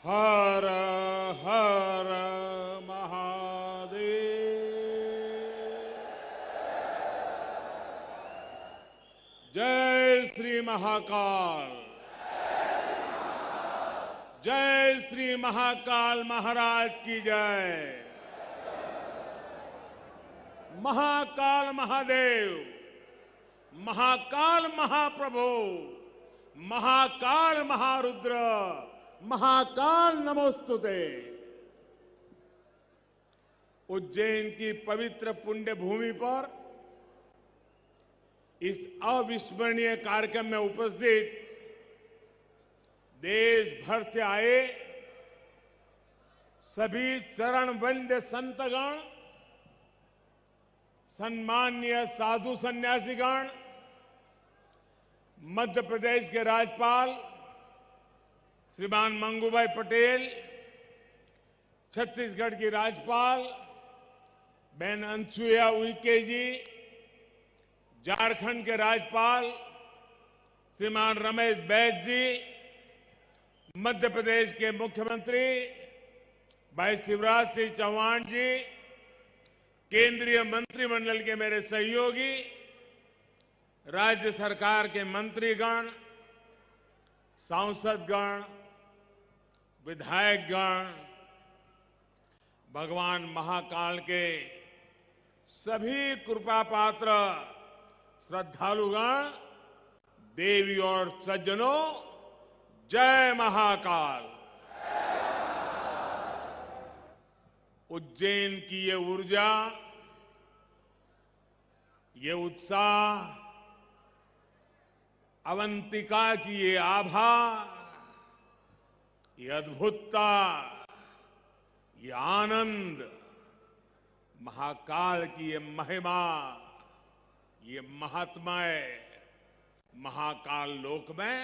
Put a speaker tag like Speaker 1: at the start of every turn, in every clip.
Speaker 1: हर हर महादेव। जय श्री महाकाल। जय श्री महाकाल महाराज की जय। महाकाल महादेव, महाकाल महाप्रभु, महाकाल महारुद्र, महाकाल नमोस्तुते। उज्जैन की पवित्र पुण्य भूमि पर इस अविस्मरणीय कार्यक्रम में उपस्थित देश भर से आए सभी चरण वंद्य संतगण, सम्मान्य साधु सन्यासीगण, मध्य प्रदेश के राज्यपाल श्रीमान मंगूभाई पटेल, छत्तीसगढ़ की राज्यपाल बहन अनसुईया उइके जी, झारखंड के राज्यपाल श्रीमान रमेश बैस जी, मध्य प्रदेश के मुख्यमंत्री भाई शिवराज सिंह चौहान जी, केंद्रीय मंत्रिमंडल के मेरे सहयोगी, राज्य सरकार के मंत्रीगण, सांसदगण, विधायकगण, भगवान महाकाल के सभी कृपा पात्र श्रद्धालुगण, देवी और सज्जनों, जय महाकाल। उज्जैन की ये ऊर्जा, ये उत्साह, अवंतिका की ये आभा, ये अद्भुतता, ये आनंद, महाकाल की ये महिमा, ये महात्म्य, महाकाल लोक में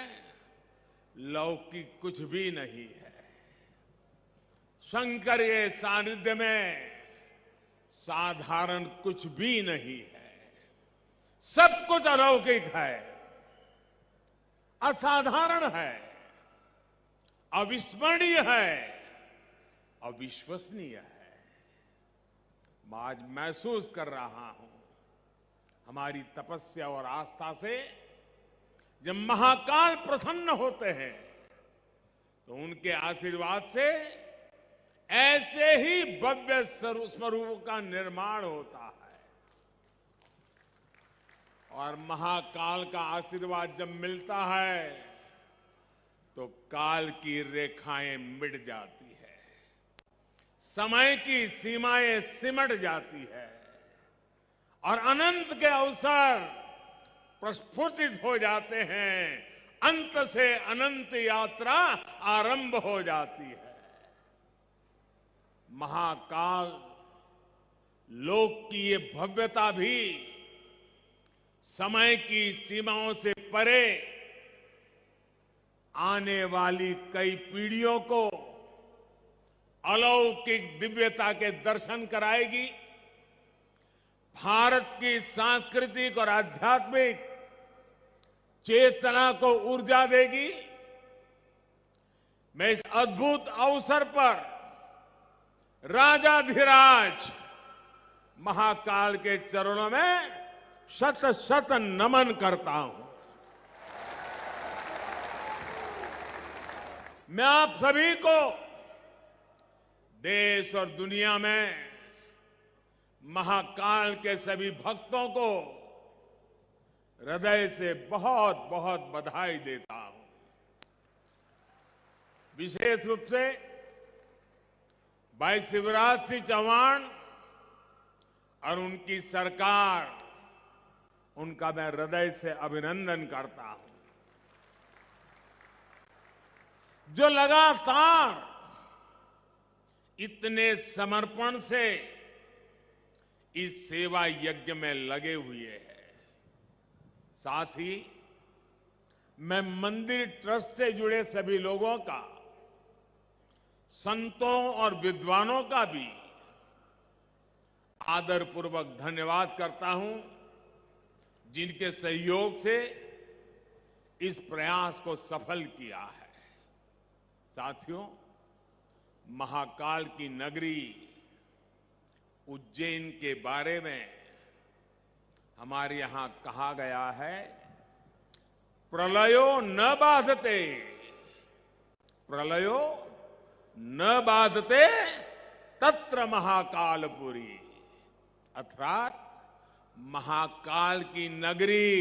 Speaker 1: लौकिक कुछ भी नहीं है। शंकर के सानिध्य में साधारण कुछ भी नहीं है। सब कुछ अलौकिक है, असाधारण है, अविस्मरणीय है, अविश्वसनीय है। मैं आज महसूस कर रहा हूं, हमारी तपस्या और आस्था से जब महाकाल प्रसन्न होते हैं तो उनके आशीर्वाद से ऐसे ही भव्य स्वरूप का निर्माण होता है। और महाकाल का आशीर्वाद जब मिलता है तो काल की रेखाएं मिट जाती है, समय की सीमाएं सिमट जाती है और अनंत के अवसर प्रस्फुटित हो जाते हैं। अंत से अनंत यात्रा आरंभ हो जाती है। महाकाल लोक की ये भव्यता भी समय की सीमाओं से परे आने वाली कई पीढ़ियों को अलौकिक दिव्यता के दर्शन कराएगी। भारत की सांस्कृतिक और आध्यात्मिक चेतना को ऊर्जा देगी। मैं इस अद्भुत अवसर पर राजाधिराज महाकाल के चरणों में शत शत नमन करता हूं। मैं आप सभी को देश और दुनिया में महाकाल के सभी भक्तों को हृदय से बहुत बहुत बधाई देता हूं। विशेष रूप से भाई शिवराज सिंह चौहान और उनकी सरकार, उनका मैं हृदय से अभिनंदन करता हूं, जो लगातार इतने समर्पण से इस सेवा यज्ञ में लगे हुए हैं। साथ ही मैं मंदिर ट्रस्ट से जुड़े सभी लोगों का, संतों और विद्वानों का भी आदरपूर्वक धन्यवाद करता हूं, जिनके सहयोग से इस प्रयास को सफल किया है। साथियों, महाकाल की नगरी उज्जैन के बारे में हमारे यहां कहा गया है, प्रलयो न बाधते, प्रलयो न बाधते तत्र महाकालपुरी, अर्थात महाकाल की नगरी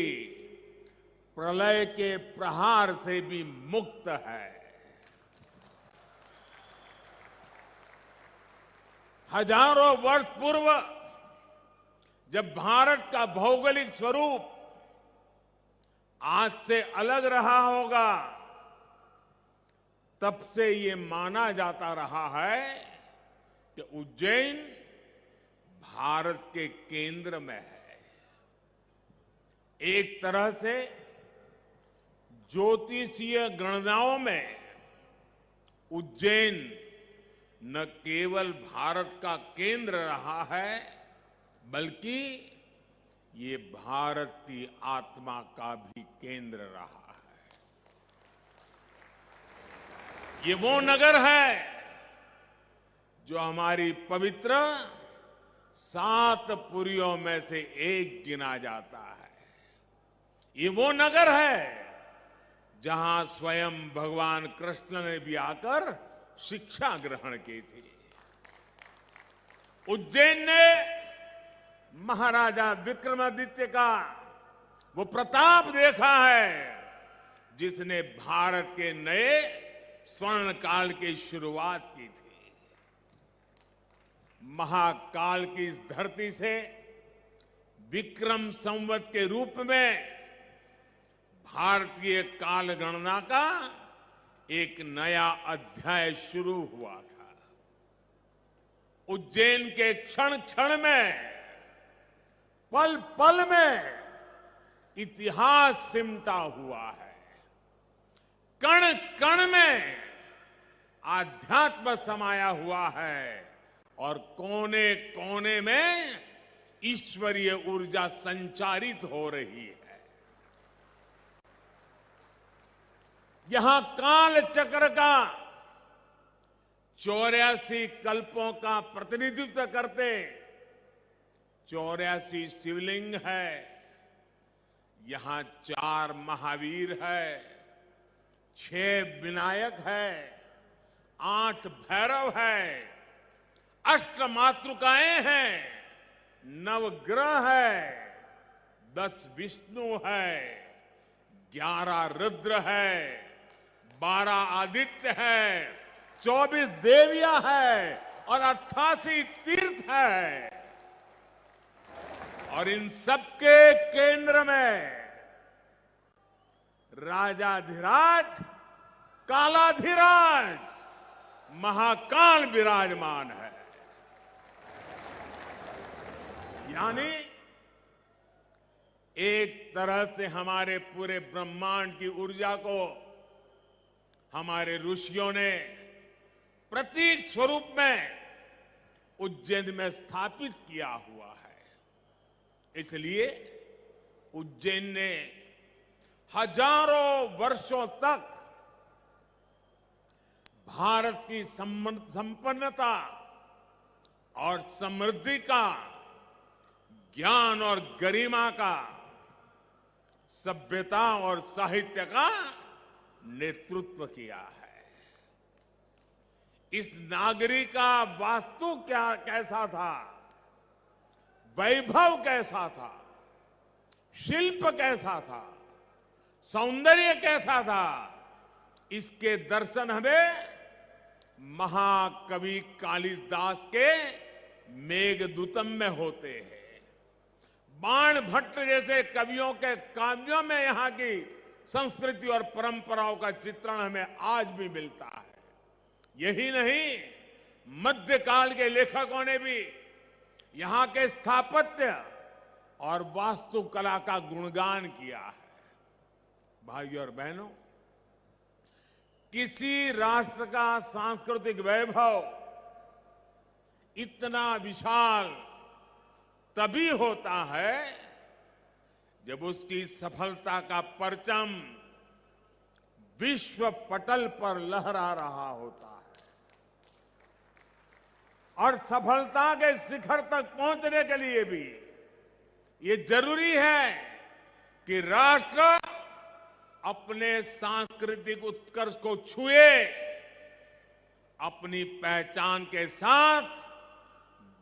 Speaker 1: प्रलय के प्रहार से भी मुक्त है। हजारों वर्ष पूर्व जब भारत का भौगोलिक स्वरूप आज से अलग रहा होगा, तब से ये माना जाता रहा है कि उज्जैन भारत के केंद्र में है। एक तरह से ज्योतिषीय गणनाओं में उज्जैन न केवल भारत का केंद्र रहा है, बल्कि ये भारत की आत्मा का भी केंद्र रहा है। ये वो नगर है जो हमारी पवित्र 7 पुरियों में से एक गिना जाता है। ये वो नगर है जहां स्वयं भगवान कृष्ण ने भी आकर शिक्षा ग्रहण की थी। उज्जैन ने महाराजा विक्रमादित्य का वो प्रताप देखा है जिसने भारत के नए स्वर्ण काल की शुरुआत की थी। महाकाल की इस धरती से विक्रम संवत के रूप में भारतीय काल गणना का एक नया अध्याय शुरू हुआ था। उज्जैन के क्षण क्षण में, पल पल में इतिहास सिमटा हुआ है। कण कण में आध्यात्म समाया हुआ है और कोने कोने में ईश्वरीय ऊर्जा संचारित हो रही है। यहां काल चक्र का 84 कल्पों का प्रतिनिधित्व करते 84 शिवलिंग है। यहां 4 महावीर है, 6 विनायक है, 8 भैरव है, 8 मातृकाएं हैं, 9 ग्रह है, 10 विष्णु है, 11 रुद्र है, 12 आदित्य है, 24 देवियां है और 88 तीर्थ है। और इन सबके केंद्र में राजाधिराज कालाधिराज महाकाल विराजमान है। यानी एक तरह से हमारे पूरे ब्रह्मांड की ऊर्जा को हमारे ऋषियों ने प्रतीक स्वरूप में उज्जैन में स्थापित किया हुआ है। इसलिए उज्जैन ने हजारों वर्षों तक भारत की संपन्नता और समृद्धि का, ज्ञान और गरिमा का, सभ्यता और साहित्य का नेतृत्व किया है। इस नागरी का वास्तु कैसा था, वैभव कैसा था, शिल्प कैसा था, सौंदर्य कैसा था, इसके दर्शन हमें महाकवि कालिदास के मेघदूतम में होते हैं। बाण भट्ट जैसे कवियों के काव्यों में यहां की संस्कृति और परंपराओं का चित्रण हमें आज भी मिलता है। यही नहीं, मध्यकाल के लेखकों ने भी यहां के स्थापत्य और वास्तुकला का गुणगान किया है। भाइयों और बहनों, किसी राष्ट्र का सांस्कृतिक वैभव इतना विशाल तभी होता है जब उसकी सफलता का परचम विश्व पटल पर लहरा रहा होता है। और सफलता के शिखर तक पहुंचने के लिए भी ये जरूरी है कि राष्ट्र अपने सांस्कृतिक उत्कर्ष को छुए, अपनी पहचान के साथ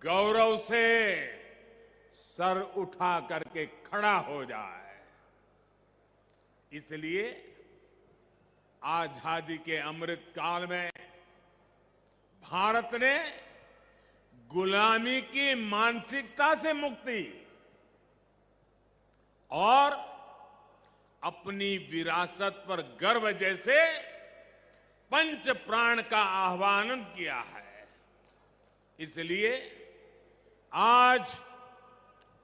Speaker 1: गौरव से सर उठा करके खड़ा हो जाए। इसलिए आजादी के अमृत काल में भारत ने गुलामी की मानसिकता से मुक्ति और अपनी विरासत पर गर्व जैसे पंच प्राण का आह्वान किया है। इसलिए आज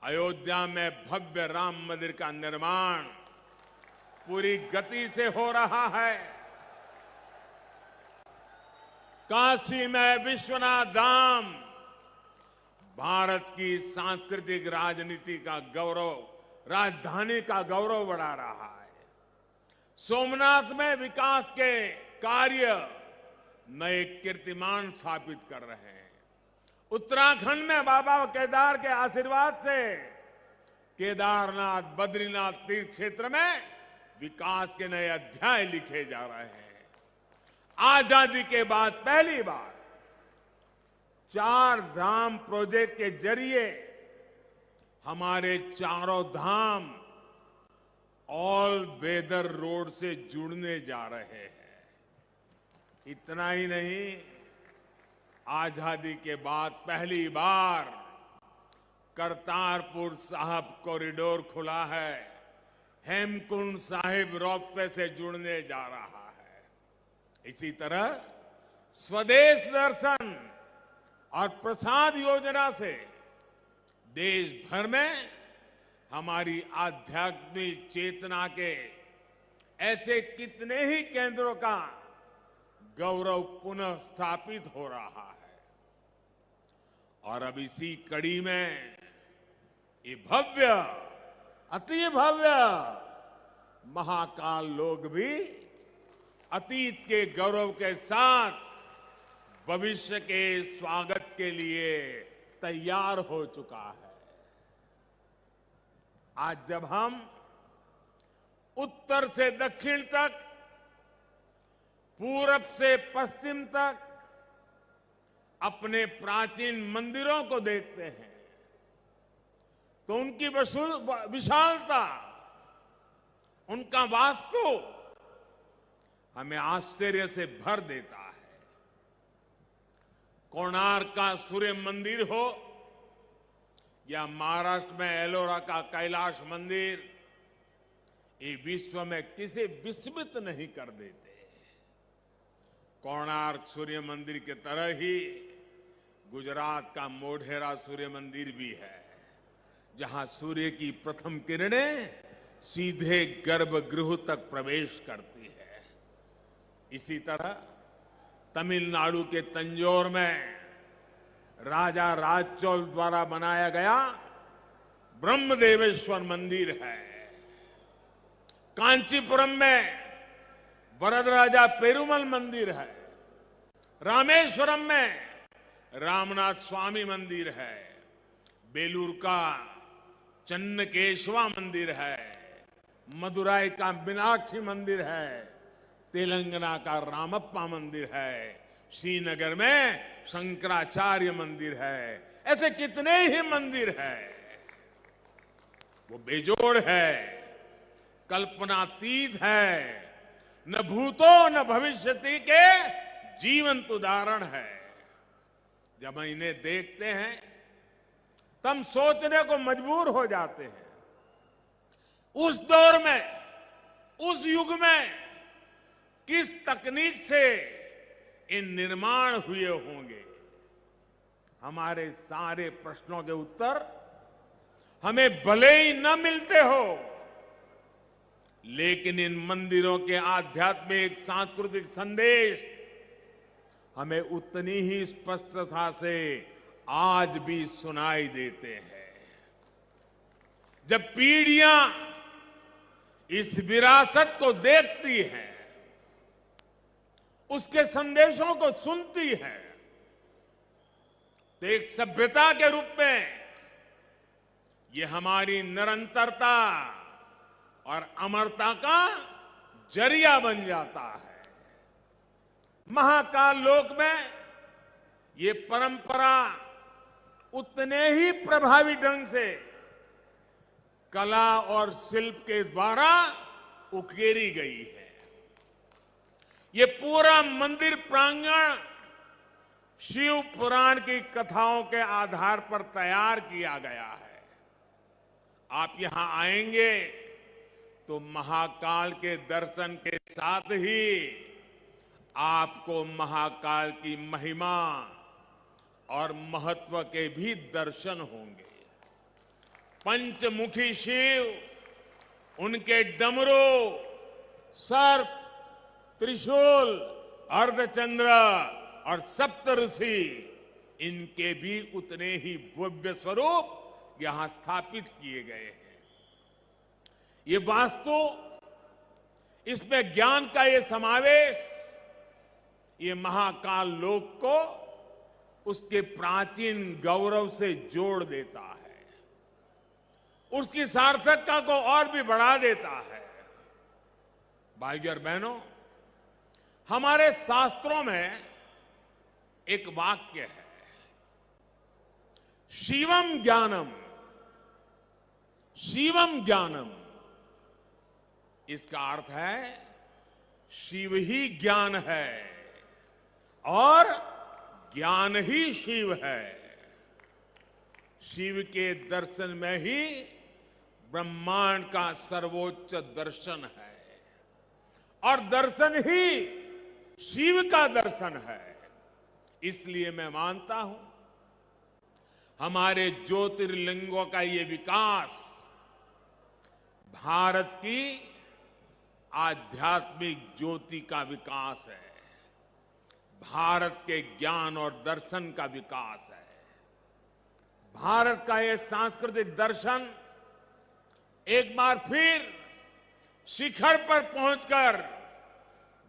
Speaker 1: अयोध्या में भव्य राम मंदिर का निर्माण पूरी गति से हो रहा है। काशी में विश्वनाथ धाम भारत की सांस्कृतिक राजनीति का गौरव, राजधानी का गौरव बढ़ा रहा है। सोमनाथ में विकास के कार्य नए कीर्तिमान स्थापित कर रहे हैं। उत्तराखंड में बाबा केदार के आशीर्वाद से केदारनाथ, बद्रीनाथ तीर्थ क्षेत्र में विकास के नए अध्याय लिखे जा रहे हैं। आजादी के बाद पहली बार 4 धाम प्रोजेक्ट के जरिए हमारे चारों धाम ऑल वेदर रोड से जुड़ने जा रहे हैं। इतना ही नहीं, आजादी के बाद पहली बार करतारपुर साहिब कॉरिडोर खुला है, हेमकुंड साहिब रोपवे से जुड़ने जा रहा है। इसी तरह स्वदेश दर्शन और प्रसाद योजना से देश भर में हमारी आध्यात्मिक चेतना के ऐसे कितने ही केंद्रों का गौरव पुनः स्थापित हो रहा है। और अब इसी कड़ी में ये भव्य, अति भव्य महाकाल लोक भी अतीत के गौरव के साथ भविष्य के स्वागत के लिए तैयार हो चुका है। आज जब हम उत्तर से दक्षिण तक, पूरब से पश्चिम तक अपने प्राचीन मंदिरों को देखते हैं तो उनकी विशालता, उनका वास्तु हमें आश्चर्य से भर देता है। कोणार्क का सूर्य मंदिर हो या महाराष्ट्र में एलोरा का कैलाश मंदिर, ये विश्व में किसी विस्मित नहीं कर देते। कोणार्क सूर्य मंदिर की तरह ही गुजरात का मोढेरा सूर्य मंदिर भी है, जहां सूर्य की प्रथम किरणें सीधे गर्भगृह तक प्रवेश करती है। इसी तरह तमिलनाडु के तंजौर में राजा राजचोल द्वारा बनाया गया ब्रह्मदेवेश्वर मंदिर है। कांचीपुरम में वरदराजा पेरुमल मंदिर है। रामेश्वरम में रामनाथ स्वामी मंदिर है। बेलूर का चन्नकेशवा मंदिर है। मदुराई का मीनाक्षी मंदिर है। तेलंगाना का रामप्पा मंदिर है। श्रीनगर में शंकराचार्य मंदिर है। ऐसे कितने ही मंदिर हैं। वो बेजोड़ है, कल्पनातीत है, न भूतो न भविष्यति के जीवंत उदाहरण है। जब हम इन्हें देखते हैं तब सोचने को मजबूर हो जाते हैं, उस दौर में, उस युग में किस तकनीक से इन निर्माण हुए होंगे। हमारे सारे प्रश्नों के उत्तर हमें भले ही न मिलते हो, लेकिन इन मंदिरों के आध्यात्मिक सांस्कृतिक संदेश हमें उतनी ही स्पष्टता से आज भी सुनाई देते हैं। जब पीढ़ियां इस विरासत को देखती हैं, उसके संदेशों को सुनती हैं, तो एक सभ्यता के रूप में ये हमारी निरंतरता और अमरता का जरिया बन जाता है। महाकाल लोक में ये परंपरा उतने ही प्रभावी ढंग से कला और शिल्प के द्वारा उकेरी गई है। ये पूरा मंदिर प्रांगण शिव पुराण की कथाओं के आधार पर तैयार किया गया है। आप यहां आएंगे तो महाकाल के दर्शन के साथ ही आपको महाकाल की महिमा और महत्व के भी दर्शन होंगे। पंचमुखी शिव, उनके डमरू, सर्प, त्रिशूल, अर्धचंद्र और सप्तऋषि, इनके भी उतने ही भव्य स्वरूप यहां स्थापित किए गए हैं। ये वास्तु, इसमें ज्ञान का ये समावेश, ये महाकाल लोक को उसके प्राचीन गौरव से जोड़ देता है, उसकी सार्थकता को और भी बढ़ा देता है। भाइयों और बहनों, हमारे शास्त्रों में एक वाक्य है, शिवम ज्ञानम, शिवम ज्ञानम। इसका अर्थ है शिव ही ज्ञान है और ज्ञान ही शिव है। शिव के दर्शन में ही ब्रह्मांड का सर्वोच्च दर्शन है और दर्शन ही शिव का दर्शन है। इसलिए मैं मानता हूं हमारे ज्योतिर्लिंगों का ये विकास भारत की आध्यात्मिक ज्योति का विकास है, भारत के ज्ञान और दर्शन का विकास है। भारत का ये सांस्कृतिक दर्शन एक बार फिर शिखर पर पहुंचकर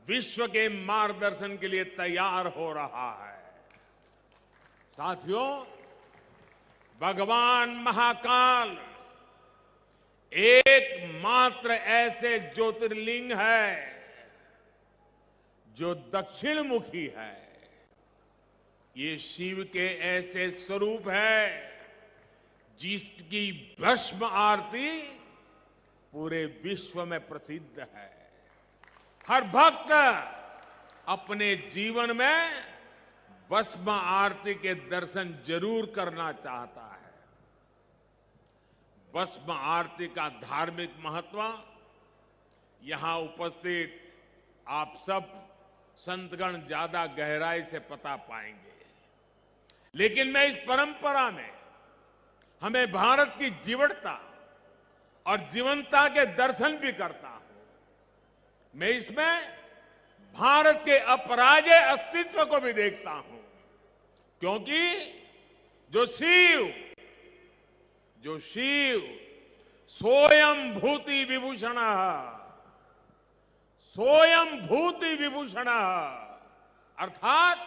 Speaker 1: विश्व के मार्गदर्शन के लिए तैयार हो रहा है। साथियों, भगवान महाकाल एकमात्र ऐसे ज्योतिर्लिंग है जो दक्षिण मुखी है। ये शिव के ऐसे स्वरूप है जिसकी भस्म आरती पूरे विश्व में प्रसिद्ध है। हर भक्त अपने जीवन में भस्म आरती के दर्शन जरूर करना चाहता है। भस्म आरती का धार्मिक महत्व यहां उपस्थित आप सब संतगण ज्यादा गहराई से पता पाएंगे, लेकिन मैं इस परंपरा में हमें भारत की जीवटता और जीवंतता के दर्शन भी करता हूं। मैं इसमें भारत के अपराजेय अस्तित्व को भी देखता हूं, क्योंकि जो शिव सोयम भूति विभूषण, सोयम भूति विभूषण, अर्थात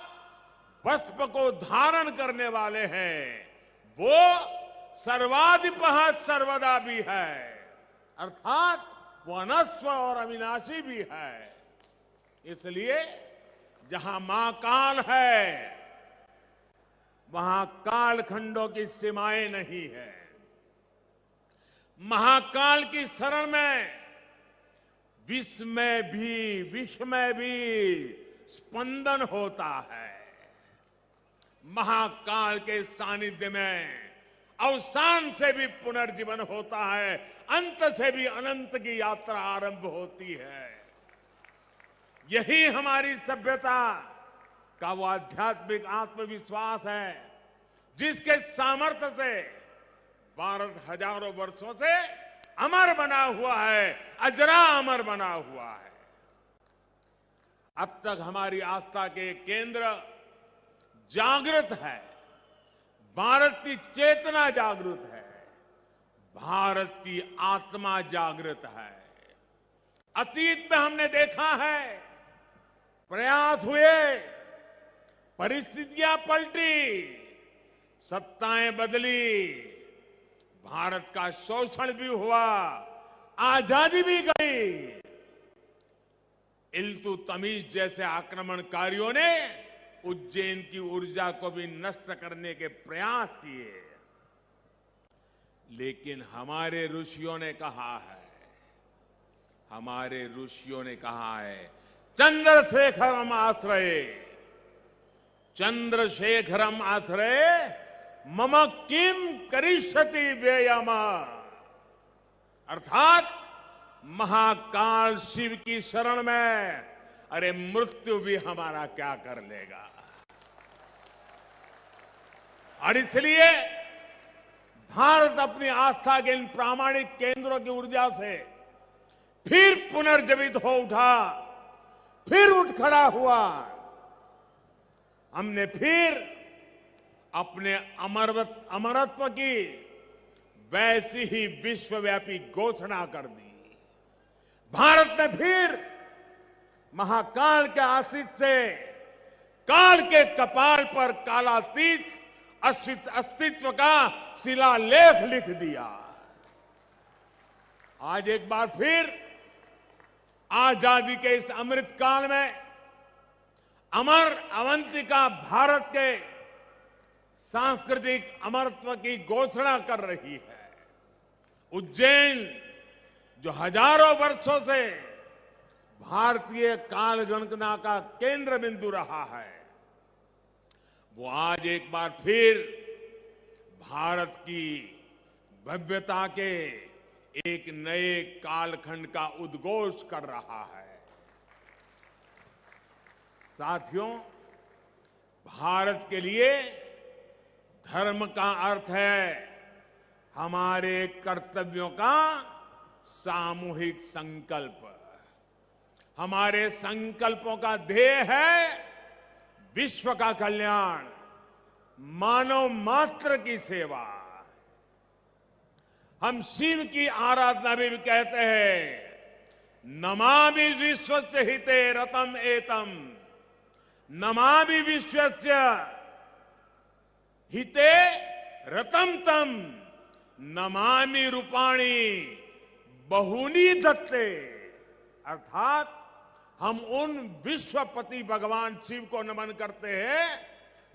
Speaker 1: वस्त्र को धारण करने वाले हैं, वो सर्वाधिपः सर्वदा भी है, अर्थात वो अनस्व और अविनाशी भी है। इसलिए जहां मां काल है वहां कालखंडों की सीमाएं नहीं है। महाकाल की शरण में विश्व में भी स्पंदन होता है। महाकाल के सानिध्य में अवसान से भी पुनर्जीवन होता है, अंत से भी अनंत की यात्रा आरंभ होती है। यही हमारी सभ्यता का वो आध्यात्मिक आत्मविश्वास है जिसके सामर्थ्य से भारत हजारों वर्षों से अमर बना हुआ है, अजरा अमर बना हुआ है। अब तक हमारी आस्था के केंद्र जागृत है, भारत की चेतना जागृत है, भारत की आत्मा जागृत है। अतीत में हमने देखा है प्रयास हुए, परिस्थितियां पलटी, सत्ताएं बदली, भारत का शोषण भी हुआ, आजादी भी गई। इल्तुतमिश जैसे आक्रमणकारियों ने उज्जैन की ऊर्जा को भी नष्ट करने के प्रयास किए। लेकिन हमारे ऋषियों ने कहा है, चंद्रशेखरम आश्रये, चंद्रशेखरम आश्रये मम किम करिष्यति व्ययम। अर्थात महाकाल शिव की शरण में अरे मृत्यु भी हमारा क्या कर लेगा। और इसलिए भारत अपनी आस्था के इन प्रामाणिक केंद्रों की ऊर्जा से फिर पुनर्जीवित हो उठा, फिर उठ खड़ा हुआ। हमने फिर अपने अमरत्व की वैसी ही विश्वव्यापी घोषणा कर दी। भारत ने फिर महाकाल के आशीष से काल के कपाल पर कालातीत अस्तित्व का शिलालेख लिख दिया। आज एक बार फिर आजादी के इस अमृत काल में अमर अवंतिका भारत के सांस्कृतिक अमरत्व की घोषणा कर रही है। उज्जैन जो हजारों वर्षों से भारतीय काल गणना का केंद्र बिंदु रहा है, वो आज एक बार फिर भारत की भव्यता के एक नए कालखंड का उद्घोष कर रहा है। साथियों, भारत के लिए धर्म का अर्थ है हमारे कर्तव्यों का सामूहिक संकल्प। हमारे संकल्पों का ध्येय है विश्व का कल्याण, मानव मात्र की सेवा। हम शिव की आराधना भी कहते हैं, नमामि विश्वस्य हिते रतम एतम, नमामि विश्वस्य हिते रतम तम, नमामि रूपाणी बहुनी दत्ते। अर्थात हम उन विश्वपति भगवान शिव को नमन करते हैं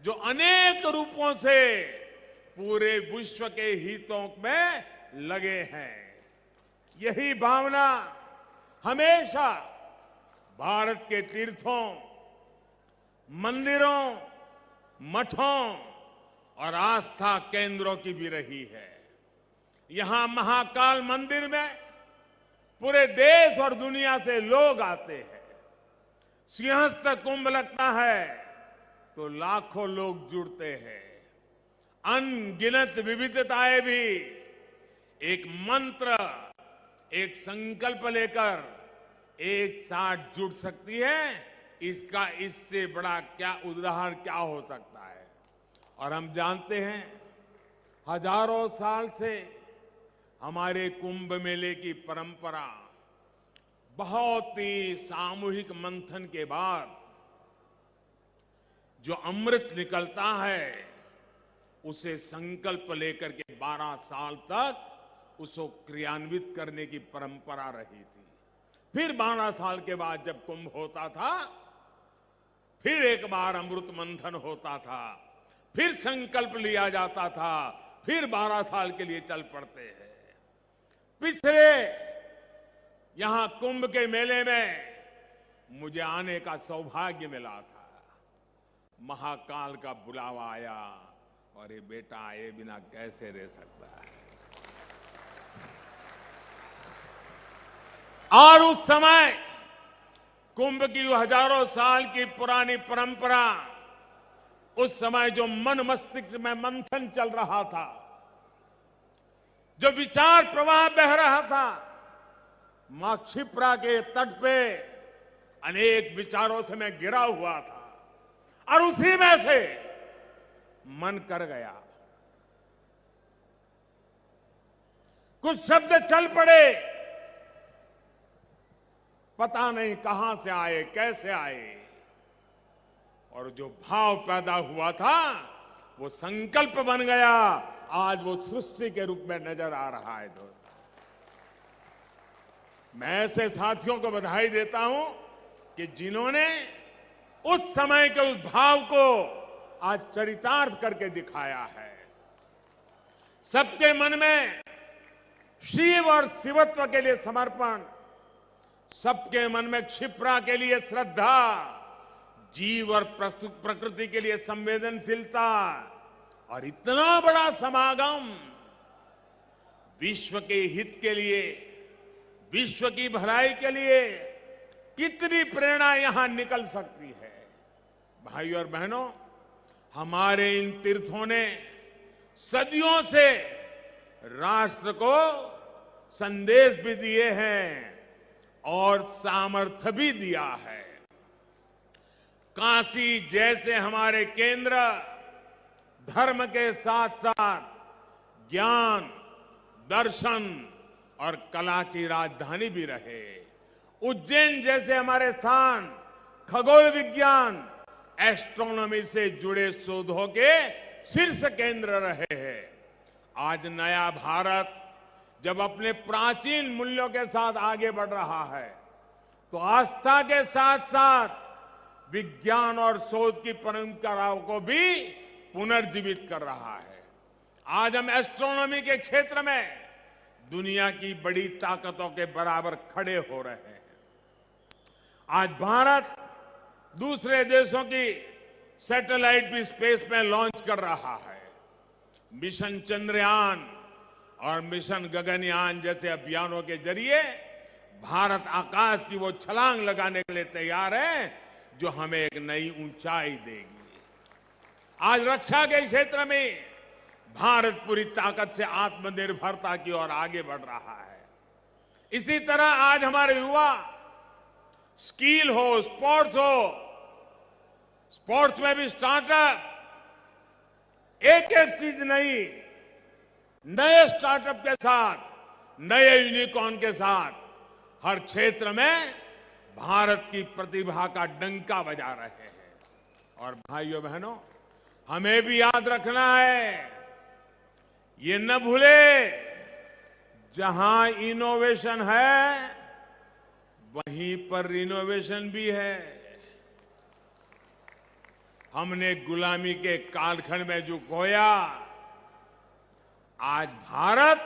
Speaker 1: जो अनेक रूपों से पूरे विश्व के हितों में लगे हैं। यही भावना हमेशा भारत के तीर्थों, मंदिरों, मठों और आस्था केंद्रों की भी रही है। यहां महाकाल मंदिर में पूरे देश और दुनिया से लोग आते हैं। सिंहस्थ कुंभ लगता है तो लाखों लोग जुड़ते हैं। अनगिनत विविधताएं भी एक मंत्र, एक संकल्प लेकर एक साथ जुड़ सकती है। इससे बड़ा क्या उदाहरण क्या हो सकता है। और हम जानते हैं हजारों साल से हमारे कुंभ मेले की परंपरा बहुत ही सामूहिक मंथन के बाद जो अमृत निकलता है उसे संकल्प लेकर के 12 साल तक उसको क्रियान्वित करने की परंपरा रही थी। फिर 12 साल के बाद जब कुंभ होता था, फिर एक बार अमृत मंथन होता था, फिर संकल्प लिया जाता था, फिर 12 साल के लिए चल पड़ते हैं। पिछले यहां कुंभ के मेले में मुझे आने का सौभाग्य मिला था। महाकाल का बुलावा आया और ये बेटा आए बिना कैसे रह सकता है। और उस समय कुंभ की हजारों साल की पुरानी परंपरा, उस समय जो मन मस्तिष्क में मंथन चल रहा था, जो विचार प्रवाह बह रहा था, मां क्षिप्रा के तट पे अनेक विचारों से मैं घिरा हुआ था और उसी में से मन कर गया। कुछ शब्द चल पड़े, पता नहीं कहां से आए, कैसे आए, और जो भाव पैदा हुआ था वो संकल्प बन गया, आज वो सृष्टि के रूप में नजर आ रहा है। दोस्तों, मैं ऐसे साथियों को बधाई देता हूं कि जिन्होंने उस समय के उस भाव को आज चरितार्थ करके दिखाया है। सबके मन में शिव और शिवत्व के लिए समर्पण, सबके मन में क्षिप्रा के लिए श्रद्धा, जीव और प्रकृति के लिए संवेदनशीलता, और इतना बड़ा समागम विश्व के हित के लिए, विश्व की भलाई के लिए कितनी प्रेरणा यहां निकल सकती है। भाइयों और बहनों, हमारे इन तीर्थों ने सदियों से राष्ट्र को संदेश भी दिए हैं और सामर्थ्य भी दिया है। काशी जैसे हमारे केंद्र धर्म के साथ साथ ज्ञान, दर्शन और कला की राजधानी भी रहे। उज्जैन जैसे हमारे स्थान खगोल विज्ञान, एस्ट्रोनॉमी से जुड़े शोधों के शीर्ष केंद्र रहे हैं। आज नया भारत जब अपने प्राचीन मूल्यों के साथ आगे बढ़ रहा है, तो आस्था के साथ साथ विज्ञान और शोध की परंपराओं को भी पुनर्जीवित कर रहा है। आज हम एस्ट्रोनॉमी के क्षेत्र में दुनिया की बड़ी ताकतों के बराबर खड़े हो रहे हैं। आज भारत दूसरे देशों की सैटेलाइट भी स्पेस में लॉन्च कर रहा है। मिशन चंद्रयान और मिशन गगनयान जैसे अभियानों के जरिए भारत आकाश की वो छलांग लगाने के लिए तैयार है जो हमें एक नई ऊंचाई देगी। आज रक्षा के क्षेत्र में भारत पूरी ताकत से आत्मनिर्भरता की ओर आगे बढ़ रहा है। इसी तरह आज हमारे युवा स्किल हो, स्पोर्ट्स हो, स्पोर्ट्स में भी स्टार्टअप, एक एक चीज नहीं, नए स्टार्टअप के साथ, नए यूनिकॉर्न के साथ हर क्षेत्र में भारत की प्रतिभा का डंका बजा रहे हैं। और भाइयों बहनों, हमें भी याद रखना है, ये न भूले, जहां इनोवेशन है वहीं पर रिनोवेशन भी है। हमने गुलामी के कालखंड में जो खोया, आज भारत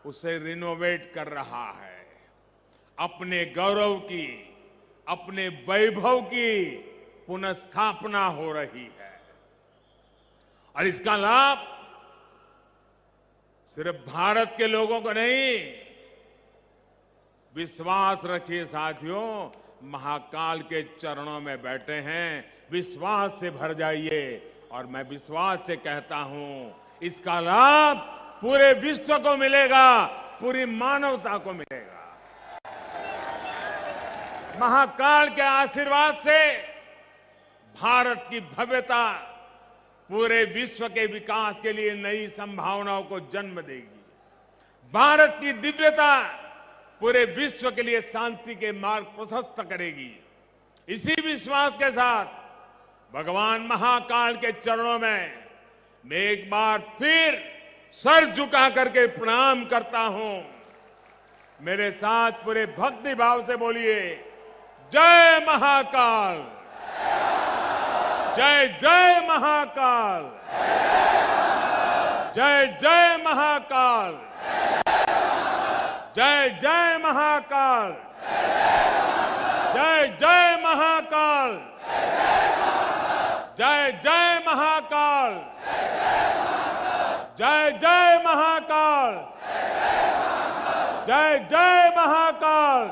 Speaker 1: उसे रिनोवेट कर रहा है। अपने गौरव की, अपने वैभव की पुनर्स्थापना हो रही है। और इसका लाभ सिर्फ भारत के लोगों को नहीं, विश्वास रखिए साथियों, महाकाल के चरणों में बैठे हैं, विश्वास से भर जाइए। और मैं विश्वास से कहता हूं, इसका लाभ पूरे विश्व को मिलेगा, पूरी मानवता को मिलेगा। महाकाल के आशीर्वाद से भारत की भव्यता पूरे विश्व के विकास के लिए नई संभावनाओं को जन्म देगी। भारत की दिव्यता पूरे विश्व के लिए शांति के मार्ग प्रशस्त करेगी। इसी विश्वास के साथ भगवान महाकाल के चरणों में मैं एक बार फिर सर झुका करके प्रणाम करता हूं। मेरे साथ पूरे भक्ति भाव से बोलिए, जय महाकाल, जय जय महाकाल, जय जय महाकाल, जय जय महाकाल, जय जय महाकाल, जय जय महाकाल, जय जय महाकाल, जय जय महाकाल।